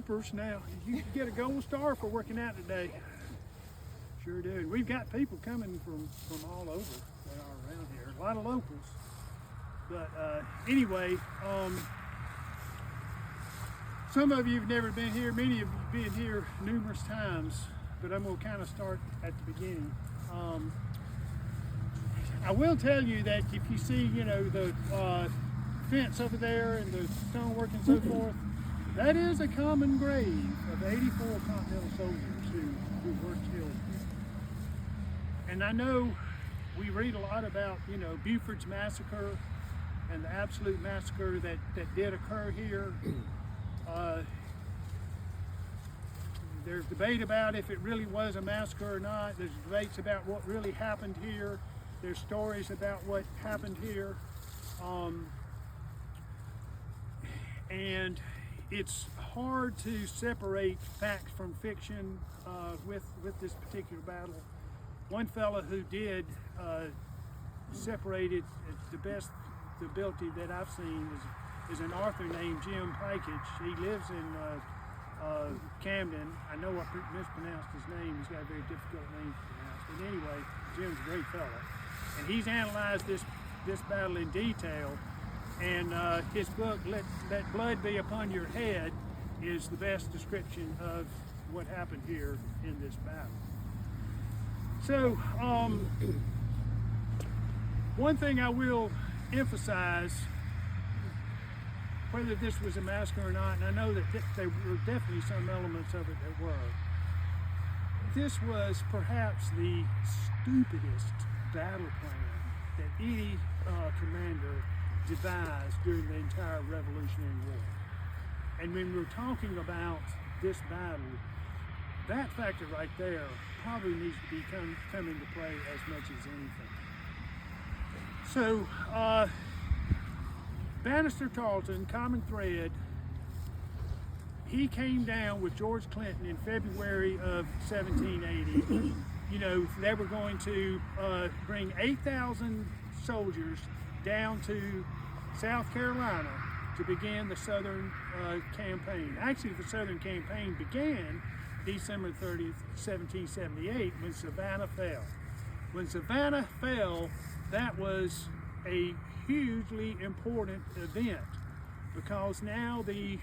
loopers now. You get a gold star for working out today. Sure do. And we've got people coming from all over that are around here. A lot of locals. But anyway, some of you have never been here. Many of you have been here numerous times. But I'm going to kind of start at the beginning. I will tell you that if you see, the fence over there and the stonework and so forth, that is a common grave of 84 Continental soldiers who were killed here. And I know we read a lot about, Buford's massacre and the absolute massacre that did occur here. There's debate about if it really was a massacre or not. There's debates about what really happened here. There's stories about what happened here. And it's hard to separate fact from fiction with this particular battle. One fellow who did separate it the best ability that I've seen is an author named Jim Pikich. He lives in Camden. I know I mispronounced his name. He's got a very difficult name to pronounce. But anyway, Jim's a great fellow. And he's analyzed this battle in detail. And his book, Let Blood Be Upon Your Head, is the best description of what happened here in this battle. So, one thing I will emphasize, whether this was a massacre or not, and I know that there were definitely some elements of it that were, this was perhaps the stupidest battle plan that any commander devised during the entire Revolutionary War. And when we're talking about this battle, that factor right there probably needs to be come into play as much as anything. So, Banastre Tarleton, common thread, he came down with George Clinton in February of 1780. They were going to bring 8,000 soldiers down to South Carolina to begin the Southern campaign. Actually, the Southern campaign began December 30th, 1778, when Savannah fell. When Savannah fell, that was a hugely important event because now the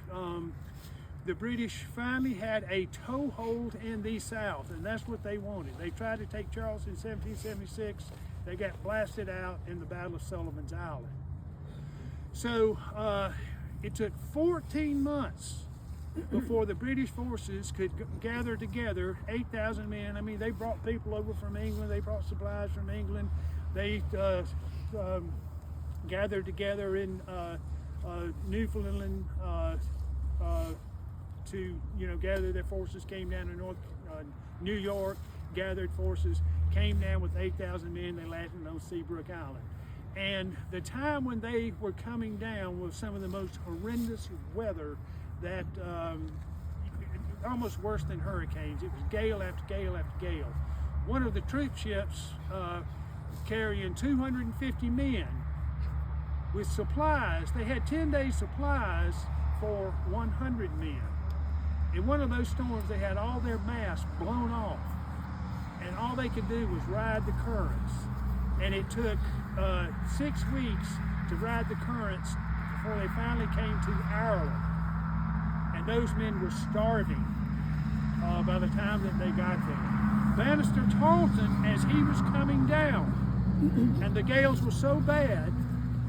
British finally had a toehold in the South, and that's what they wanted. They tried to take Charleston in 1776. They got blasted out in the Battle of Sullivan's Island. So it took 14 months before the British forces could gather together 8,000 men. I mean, they brought people over from England. They brought supplies from England. They gathered together in Newfoundland to gather their forces. Came down to New York, gathered forces, came down with 8,000 men. They landed on Seabrook Island. And the time when they were coming down was some of the most horrendous weather that almost worse than hurricanes. It was gale after gale after gale. One of the troop ships carrying 250 men with supplies. They had 10 days supplies for 100 men. In one of those storms, they had all their masts blown off, and all they could do was ride the currents. And it took 6 weeks to ride the currents before they finally came to Ireland. And those men were starving by the time that they got there. Banastre Tarleton, as he was coming down, and the gales were so bad,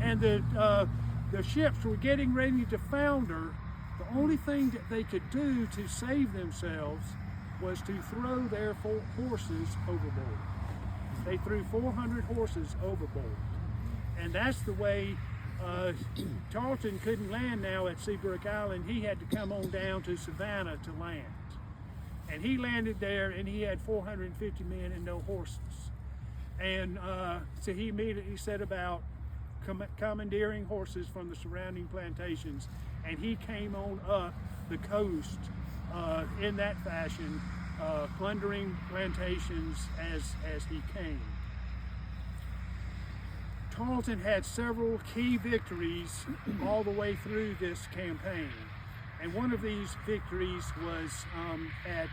and the ships were getting ready to founder, the only thing that they could do to save themselves was to throw their horses overboard. They threw 400 horses overboard. And that's the way Tarleton couldn't land now at Seabrook Island. He had to come on down to Savannah to land. And he landed there, and he had 450 men and no horses. And so he immediately set about commandeering horses from the surrounding plantations, and he came on up the coast in that fashion, plundering plantations as he came. Tarleton had several key victories all the way through this campaign, And one of these victories was at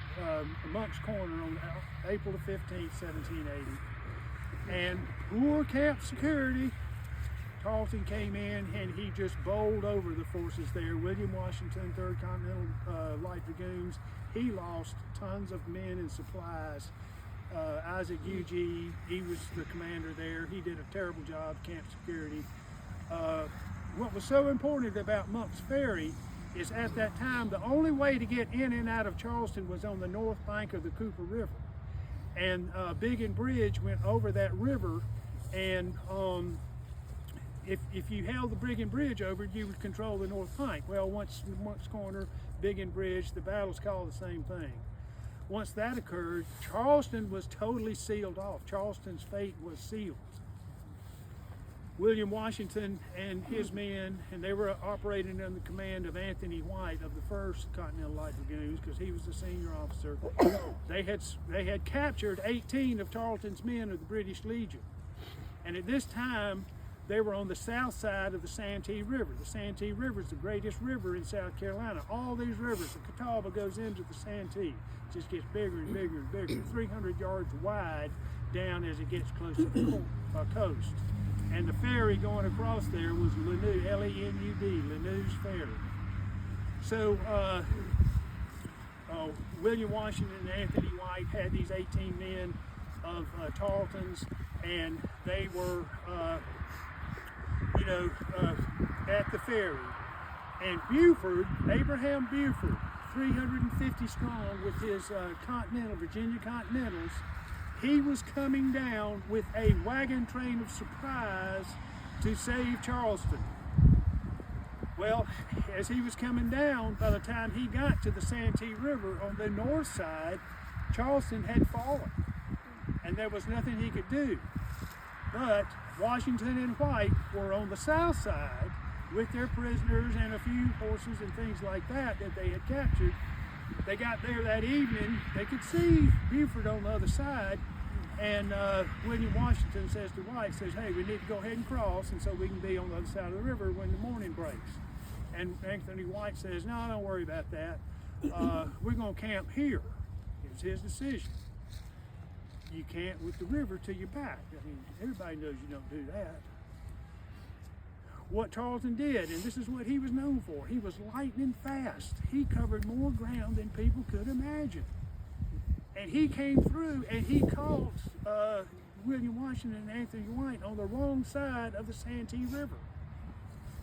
Monk's Corner on April the 15th, 1780. And poor camp security, Tarleton came in and he just bowled over the forces there. William Washington, 3rd Continental Light Dragoons, he lost tons of men and supplies. Isaac Huger, he was the commander there. He did a terrible job, camp security. What was so important about Monk's Ferry is at that time, the only way to get in and out of Charleston was on the north bank of the Cooper River. And Biggin Bridge went over that river, and if you held the Biggin Bridge over, you would control the north bank. Well, once Monk's Corner, Biggin Bridge, the battle's called the same thing. Once that occurred, Charleston was totally sealed off. Charleston's fate was sealed. William Washington and his men, and they were operating under the command of Anthony White of the 1st Continental Light Dragoons, because he was the senior officer. They had captured 18 of Tarleton's men of the British Legion. And at this time, they were on the south side of the Santee River. The Santee River is the greatest river in South Carolina. All these rivers, the Catawba goes into the Santee. It just gets bigger and bigger and bigger, 300 yards wide down as it gets close to the coast. And the ferry going across there was Leneau, L-E-N-U-D, Leneau's Ferry. So William Washington and Anthony White had these 18 men of Tarleton's, and they were at the ferry. And Buford, Abraham Buford, 350 strong with his Virginia Continentals, he was coming down with a wagon train of supplies to save Charleston. Well, as he was coming down, by the time he got to the Santee River on the north side, Charleston had fallen, and there was nothing he could do. But Washington and White were on the south side with their prisoners and a few horses and things like that they had captured. They got there that evening. They could see Buford on the other side, and William Washington says to White, says, "Hey, we need to go ahead and cross, and so we can be on the other side of the river when the morning breaks." And Anthony White says, "No, don't worry about that. We're going to camp here." It was his decision. You can't with the river to your back. I mean, everybody knows you don't do that. What Tarleton did, and this is what he was known for, he was lightning fast. He covered more ground than people could imagine. And he came through and he caught William Washington and Anthony White on the wrong side of the Santee River.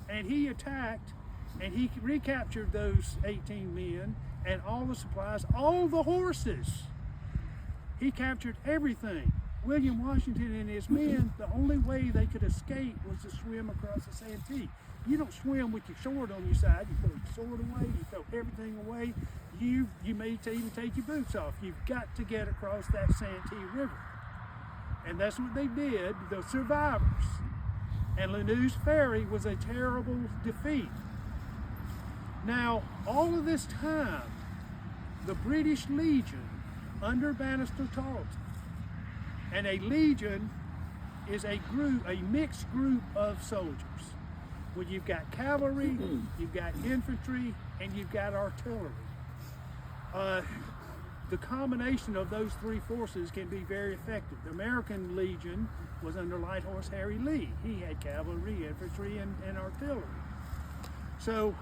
And he attacked and he recaptured those 18 men and all the supplies, all the horses. He captured everything. William Washington and his men, the only way they could escape was to swim across the Santee. You don't swim with your sword on your side. You throw your sword away, you throw everything away. You may even take your boots off. You've got to get across that Santee River. And that's what they did, the survivors. And Leneau's Ferry was a terrible defeat. Now, all of this time, the British Legion under Banastre Tarleton, and a legion is a group, a mixed group of soldiers. Well, you've got cavalry, you've got infantry, and you've got artillery. The combination of those three forces can be very effective. The American Legion was under Light Horse Harry Lee. He had cavalry, infantry, and artillery. So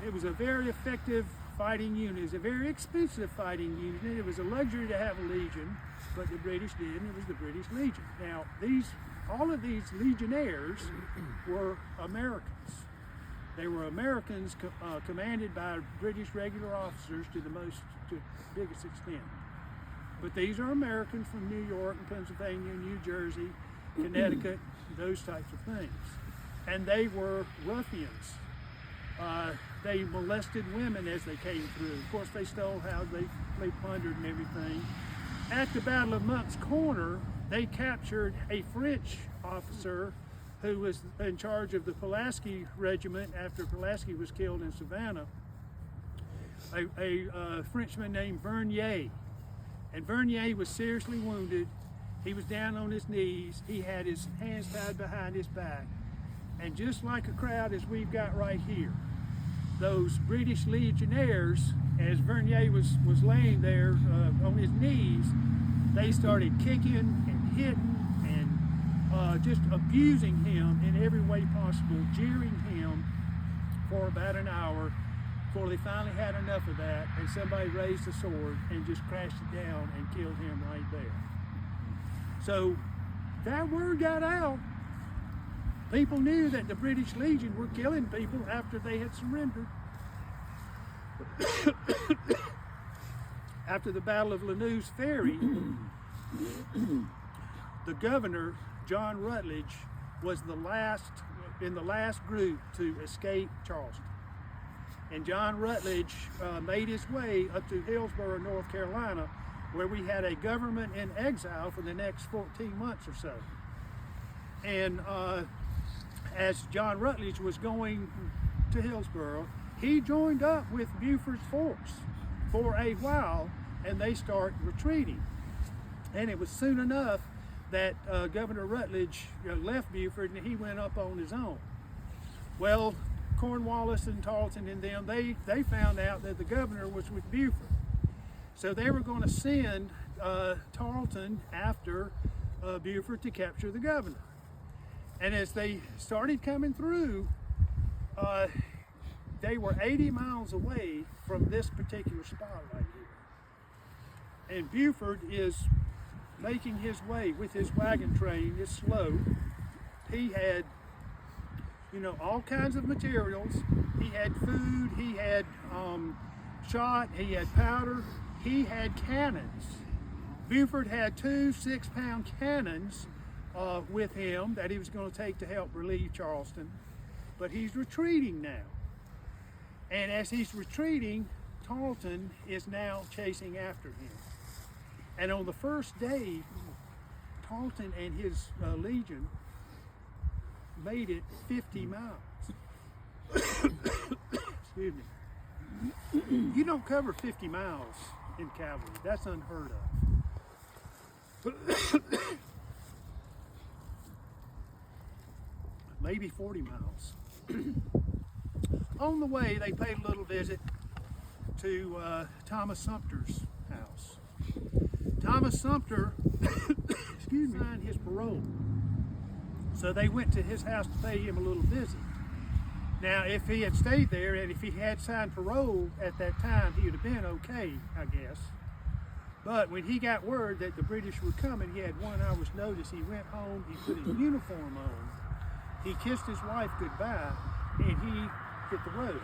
it was a very effective fighting unit. It was a very expensive fighting unit. It was a luxury to have a legion, but the British did, and it was the British Legion. Now, all of these legionnaires were Americans. They were Americans commanded by British regular officers to the biggest extent. But these are Americans from New York and Pennsylvania, New Jersey, Connecticut, those types of things. And they were ruffians. They molested women as they came through. Of course, they stole houses, they plundered and everything. At the Battle of Monk's Corner, they captured a French officer who was in charge of the Pulaski Regiment after Pulaski was killed in Savannah, a Frenchman named Vernier. And Vernier was seriously wounded. He was down on his knees. He had his hands tied behind his back. And just like a crowd as we've got right here, those British legionnaires, as Vernier was laying there on his knees, they started kicking and hitting and just abusing him in every way possible, jeering him for about an hour before they finally had enough of that, and somebody raised a sword and just crashed it down and killed him right there. So that word got out. People knew that the British Legion were killing people after they had surrendered. After the Battle of Lanús Ferry, the governor, John Rutledge, was in the last group to escape Charleston. And John Rutledge made his way up to Hillsborough, North Carolina, where we had a government in exile for the next 14 months or so. And as John Rutledge was going to Hillsborough, he joined up with Buford's force for a while, and they start retreating. And it was soon enough that Governor Rutledge left Buford and he went up on his own. Well, Cornwallis and Tarleton and them, they found out that the governor was with Buford. So they were going to send Tarleton after Buford to capture the governor. And as they started coming through, they were 80 miles away from this particular spot right here. And Buford is making his way with his wagon train. It's slow. He had, all kinds of materials. He had food, he had shot, he had powder, he had cannons. Buford had 2 6-pound cannons with him that he was going to take to help relieve Charleston. But he's retreating now. And as he's retreating, Tarleton is now chasing after him. And on the first day, Tarleton and his legion made it 50 miles. Excuse me. You don't cover 50 miles in cavalry. That's unheard of. Maybe 40 miles. On the way, they paid a little visit to Thomas Sumter's house. Thomas Sumter, excuse me, signed his parole. So they went to his house to pay him a little visit. Now, if he had stayed there and if he had signed parole at that time, he would have been okay, I guess. But when he got word that the British were coming, he had 1 hour's notice. He went home, he put his uniform on, he kissed his wife goodbye, and he hit the road.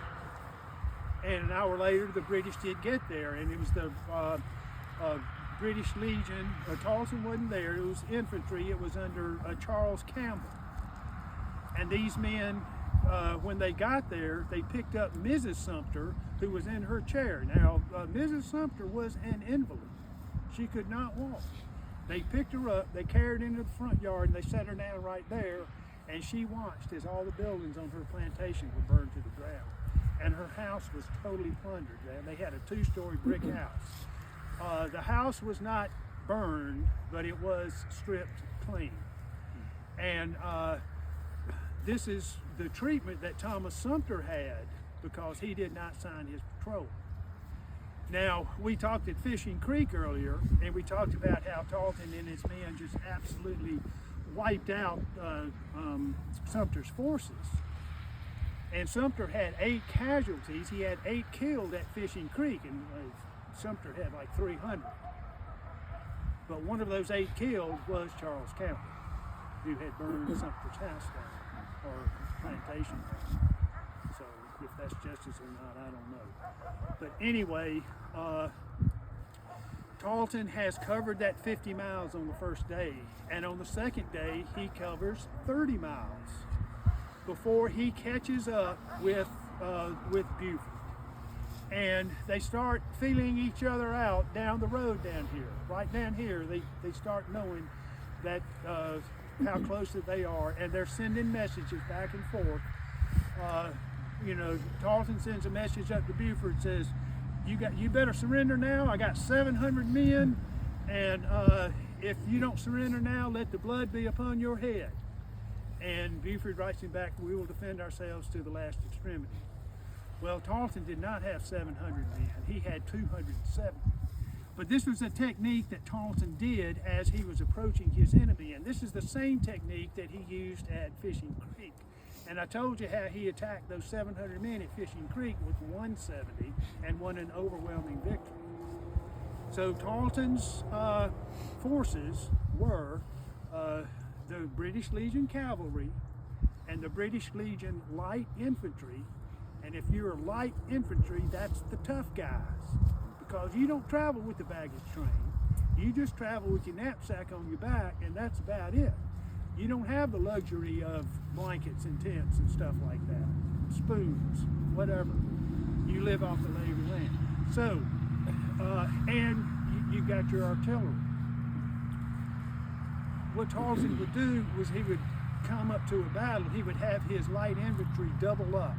And an hour later, the British did get there, and it was the British Legion. Tarleton wasn't there, it was infantry. It was under Charles Campbell. And these men, when they got there, they picked up Mrs. Sumter, who was in her chair. Now, Mrs. Sumter was an invalid. She could not walk. They picked her up, they carried her into the front yard, and they set her down right there, and she watched as all the buildings on her plantation were burned to the ground. And her house was totally plundered. They had a 2-story brick house. The house was not burned, but it was stripped clean. And this is the treatment that Thomas Sumter had because he did not sign his patrol. Now, we talked at Fishing Creek earlier, and we talked about how Tarleton and his men just absolutely wiped out Sumter's forces. And Sumter had 8 casualties. He had 8 killed at Fishing Creek, and Sumter had like 300. But one of those 8 killed was Charles Campbell, who had burned Sumter's house down, or plantation down. So if that's justice or not, I don't know. But anyway, Tarleton has covered that 50 miles on the first day, and on the second day, he covers 30 miles before he catches up with Buford. And they start feeling each other out down the road down here. Right down here, they start knowing that how close that they are, and they're sending messages back and forth. Tarleton sends a message up to Buford, says, you better surrender now. I got 700 men, and if you don't surrender now, let the blood be upon your head. And Buford writes him back, we will defend ourselves to the last extremity. Well, Tarleton did not have 700 men. He had 270. But this was a technique that Tarleton did as he was approaching his enemy, and this is the same technique that he used at Fishing Creek. And I told you how he attacked those 700 men at Fishing Creek with 170 and won an overwhelming victory. So Tarleton's forces were the British Legion Cavalry and the British Legion Light Infantry. And if you're light infantry, that's the tough guys, because you don't travel with the baggage train. You just travel with your knapsack on your back, and that's about it. You don't have the luxury of blankets and tents and stuff like that, spoons, whatever. You live off the lay of the land. So, and you got your artillery. What Tarleton would do was he would come up to a battle, he would have his light infantry double up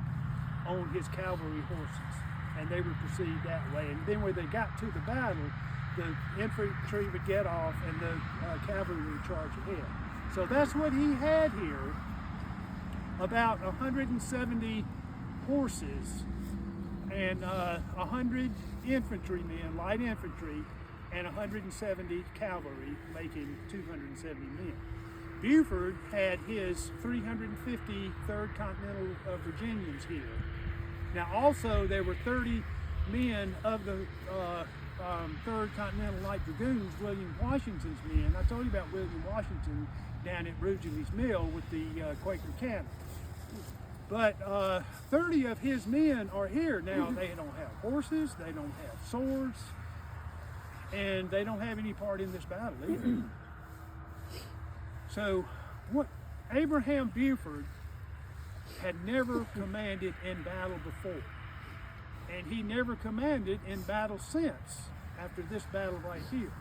on his cavalry horses, and they would proceed that way. And then when they got to the battle, the infantry would get off and the cavalry would charge ahead. So that's what he had here, about 170 horses and 100 infantrymen, light infantry, and 170 cavalry, making 270 men. Buford had his 350 3rd Continental Virginians here. Now also there were 30 men of the 3rd Continental Light Dragoons, William Washington's men. I told you about William Washington down at Rugeley's Mill with the Quaker cannon. But 30 of his men are here. Now they don't have horses, they don't have swords, and they don't have any part in this battle either. So what Abraham Buford had never commanded in battle before, and he never commanded in battle since, after this battle right here.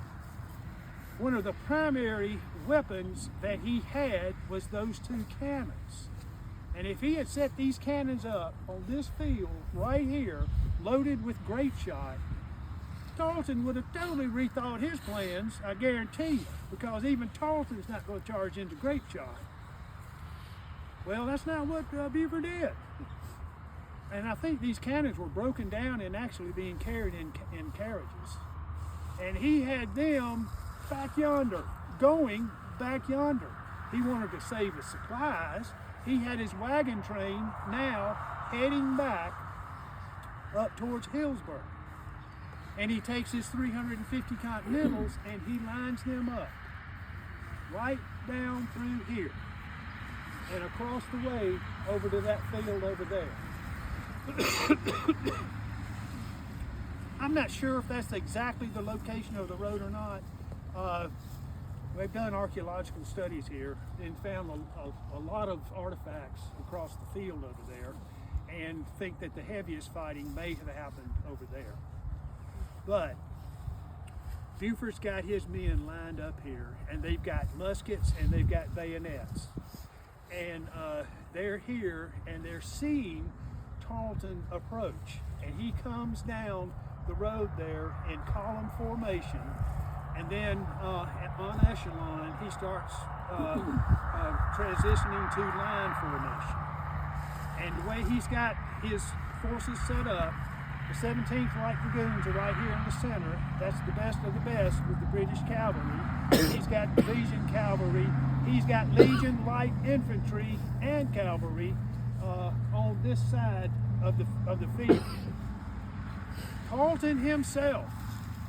One of the primary weapons that he had was those 2 cannons. And if he had set these cannons up on this field right here, loaded with grape shot, Tarleton would have totally rethought his plans, I guarantee you, because even Tarleton's not going to charge into grape shot. Well, that's not what Buford did. And I think these cannons were broken down and actually being carried in carriages. And he had them back yonder, going back yonder. He wanted to save his supplies. He had his wagon train now heading back up towards Hillsborough. And he takes his 350 Continentals and he lines them up right down through here and across the way over to that field over there. I'm not sure if that's exactly the location of the road or not. We've done archaeological studies here and found a lot of artifacts across the field over there, and think that the heaviest fighting may have happened over there. But Buford's got his men lined up here, and they've got muskets and they've got bayonets. And they're here and they're seeing Tarleton approach. And he comes down the road there in column formation, and then on echelon he starts transitioning to line formation. And the way he's got his forces set up, the 17th Light Dragoons are right here in the center. That's the best of the best with the British cavalry. He's got Legion cavalry. He's got Legion Light Infantry and cavalry on this side of the field. Tarleton himself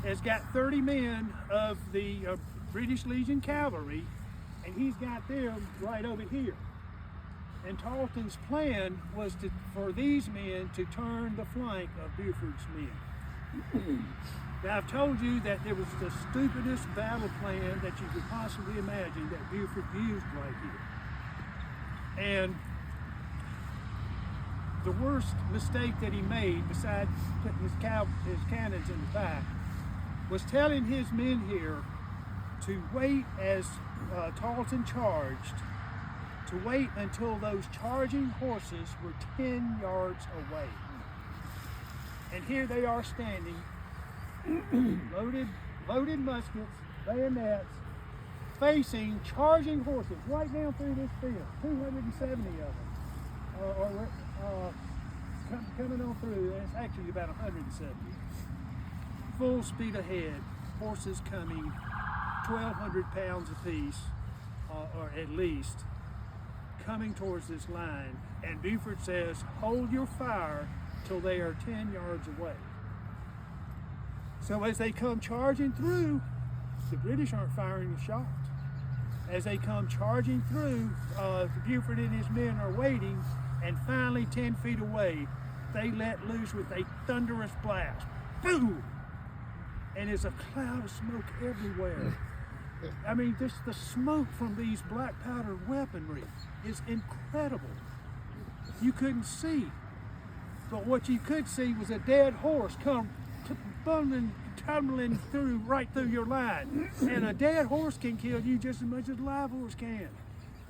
has got 30 men of the British Legion cavalry, and he's got them right over here. And Tarleton's plan was for these men to turn the flank of Buford's men. Now I've told you that there was the stupidest battle plan that you could possibly imagine that Buford used right here. And the worst mistake that he made, besides putting his cannons in the back, was telling his men here to wait as Tarleton charged, to wait until those charging horses were 10 yards away. And here they are standing, loaded muskets, bayonets, facing charging horses right down through this field, 270 of them, coming on through. It's actually about 170. Full speed ahead. Horses coming, 1,200 pounds apiece, or at least, coming towards this line. And Buford says, hold your fire till they are 10 yards away. So as they come charging through, the British aren't firing a shot. As they come charging through, Buford and his men are waiting, and finally 10 feet away, they let loose with a thunderous blast. Boom! And there's a cloud of smoke everywhere. I mean, the smoke from these black powder weaponry is incredible. You couldn't see, but what you could see was a dead horse come tumbling through right through your line. And a dead horse can kill you just as much as a live horse can.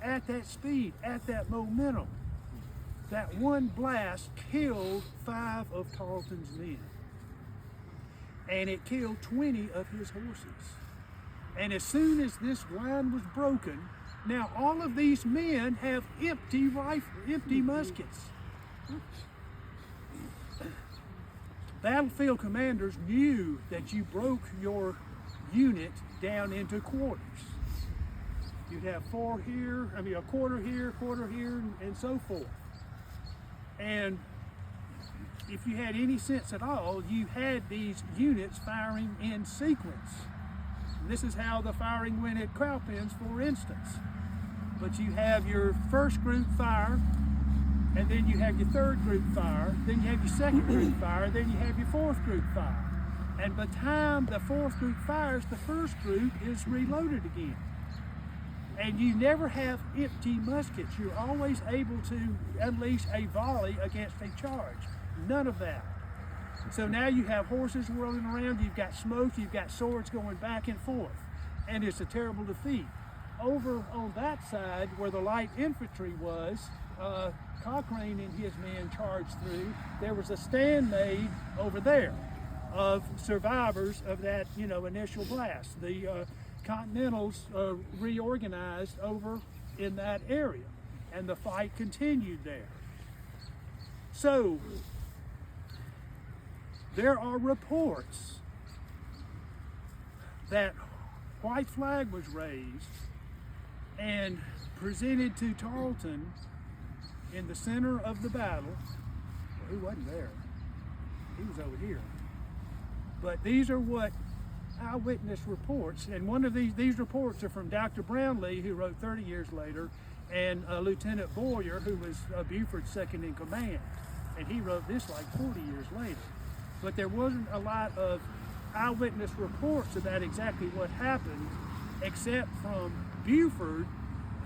At that speed, at that momentum. That one blast killed 5 of Tarleton's men. And it killed 20 of his horses. And as soon as this line was broken, now all of these men have empty muskets. Battlefield commanders knew that you broke your unit down into quarters. You'd have 4 here, a quarter here, and so forth. And if you had any sense at all, you had these units firing in sequence. And this is how the firing went at Cowpens, for instance. But you have your first group fire, and then you have your third group fire, then you have your second group fire, then you have your fourth group fire. And by the time the fourth group fires, the first group is reloaded again. And you never have empty muskets. You're always able to unleash a volley against a charge. None of that. So now you have horses whirling around, you've got smoke, you've got swords going back and forth. And it's a terrible defeat. Over on that side where the light infantry was, Cochrane and his men charged through. There was a stand made over there of survivors of that, initial blast. The Continentals reorganized over in that area, and the fight continued there. So there are reports that white flag was raised and presented to Tarleton in the center of the battle. Well, he wasn't there. He was over here. But these are what eyewitness reports, and one of these reports are from Dr. Brownlee, who wrote 30 years later, and Lieutenant Boyer, who was Buford's second in command. And he wrote this like 40 years later. But there wasn't a lot of eyewitness reports about exactly what happened, except from Buford,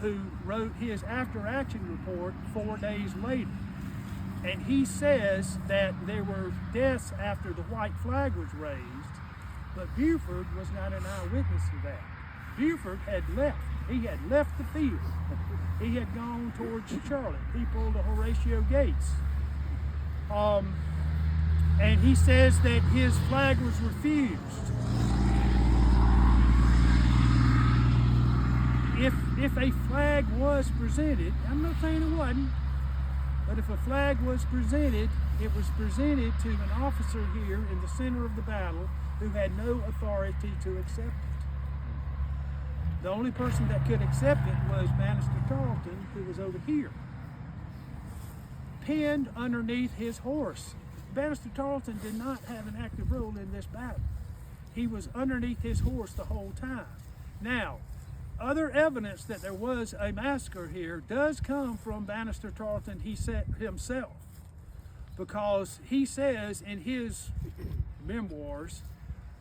who wrote his after-action report 4 days later. And he says that there were deaths after the white flag was raised, but Buford was not an eyewitness to that. Buford had left. He had left the field. He had gone towards Charlotte. He pulled the Horatio Gates. And he says that his flag was refused. If a flag was presented, I'm not saying it wasn't, but if a flag was presented, it was presented to an officer here in the center of the battle who had no authority to accept it. The only person that could accept it was Banastre Tarleton, who was over here, pinned underneath his horse. Banastre Tarleton did not have an active role in this battle. He was underneath his horse the whole time. Now, other evidence that there was a massacre here does come from Banastre Tarleton himself, because he says in his memoirs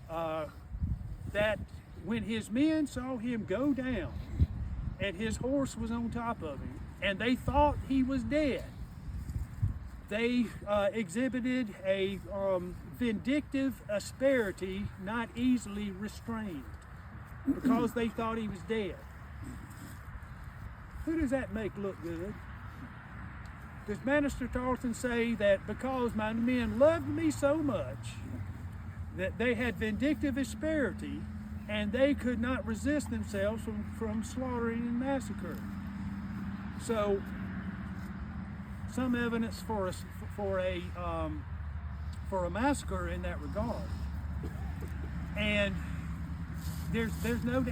that when his men saw him go down and his horse was on top of him and they thought he was dead, they exhibited a vindictive asperity not easily restrained, because they thought he was dead. Who does that make look good? Does Banastre Tarleton say that because my men loved me so much that they had vindictive asperity and they could not resist themselves from slaughtering and massacring? So some evidence for for a massacre in that regard. And there's no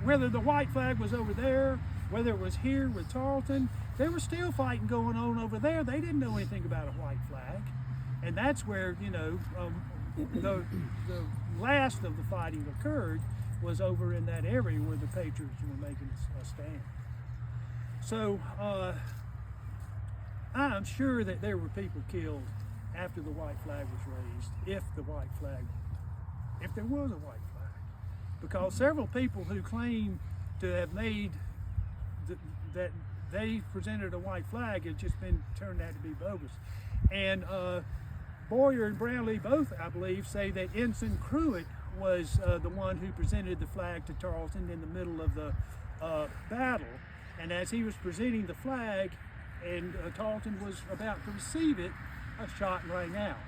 whether the white flag was over there, whether it was here with Tarleton, there was still fighting going on over there. They didn't know anything about a white flag, and that's where, you know, the last of the fighting occurred was over in that area where the Patriots were making a stand. So I'm sure that there were people killed after the white flag was raised, if there was a white flag, because several people who claim to have made that they presented a white flag had just been turned out to be bogus. And Boyer and Brownlee both, I believe, say that Ensign Pruitt was the one who presented the flag to Tarleton in the middle of the battle. And as he was presenting the flag and Tarleton was about to receive it, a shot rang out.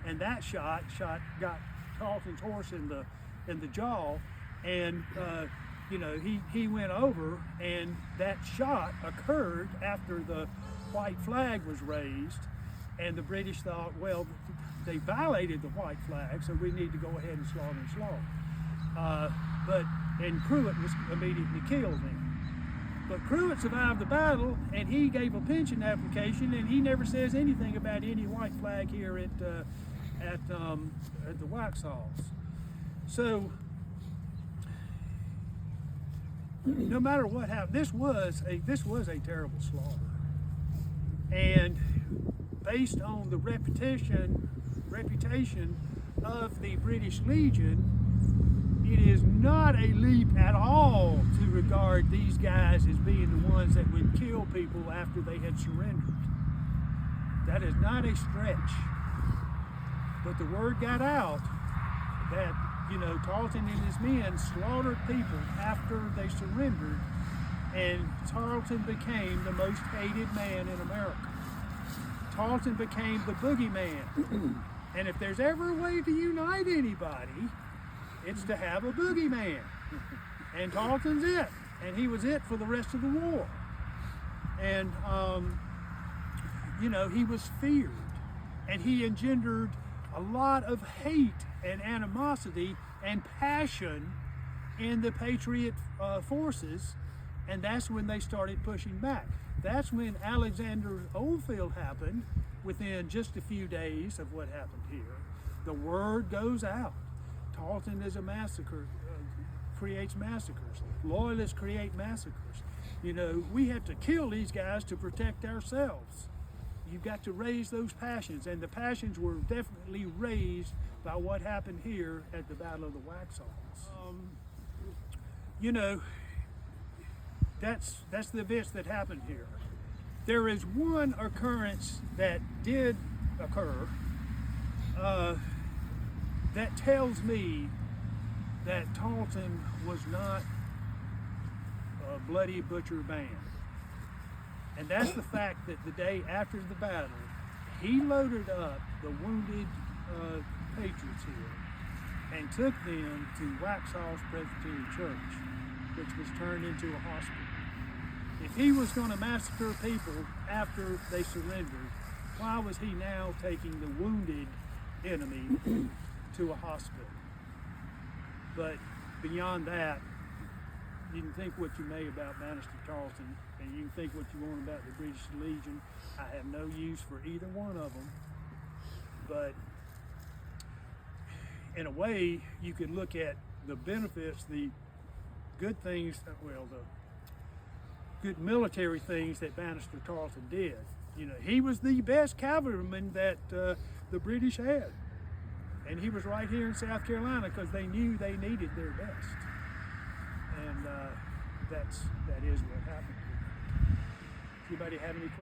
And that shot got Tarleton's horse in the jaw, and you know, he went over, and that shot occurred after the white flag was raised, and the British thought, well, they violated the white flag, so we need to go ahead and slaughter. And Pruitt was immediately killed then. But Pruitt survived the battle, and he gave a pension application, and he never says anything about any white flag here at the Waxhaws. So no matter what happened, this was a terrible slaughter, and based on the reputation of the British Legion, it is not a leap at all to regard these guys as being the ones that would kill people after they had surrendered. That is not a stretch. But the word got out that, you know, Tarleton and his men slaughtered people after they surrendered, and Tarleton became the most hated man in America. Tarleton became the boogeyman. And if there's ever a way to unite anybody, it's to have a boogeyman. And Tarleton's it. And he was it for the rest of the war. And, you know, he was feared. And he engendered a lot of hate and animosity and passion in the Patriot forces. And that's when they started pushing back. That's when Alexander Oldfield happened, within just a few days of what happened here. The word goes out. Tarleton is a massacre, creates massacres. Loyalists create massacres. You know, we have to kill these guys to protect ourselves. You've got to raise those passions, and the passions were definitely raised by what happened here at the Battle of the Waxhaws. You know, that's the events that happened here. There is one occurrence that did occur that tells me that Tarleton was not a bloody butcher band. And that's the fact that the day after the battle, he loaded up the wounded Patriots here and took them to Waxhaws Presbyterian Church, which was turned into a hospital. If he was going to massacre people after they surrendered, why was he now taking the wounded enemy to a hospital? But beyond that, you can think what you may about Banastre Tarleton, and you can think what you want about the British Legion. I have no use for either one of them, but in a way, you could look at the benefits, the good things, well, the good military things that Banastre Tarleton did. You know, he was the best cavalryman that the British had. And he was right here in South Carolina because they knew they needed their best. And that is what happened. Anybody have any questions?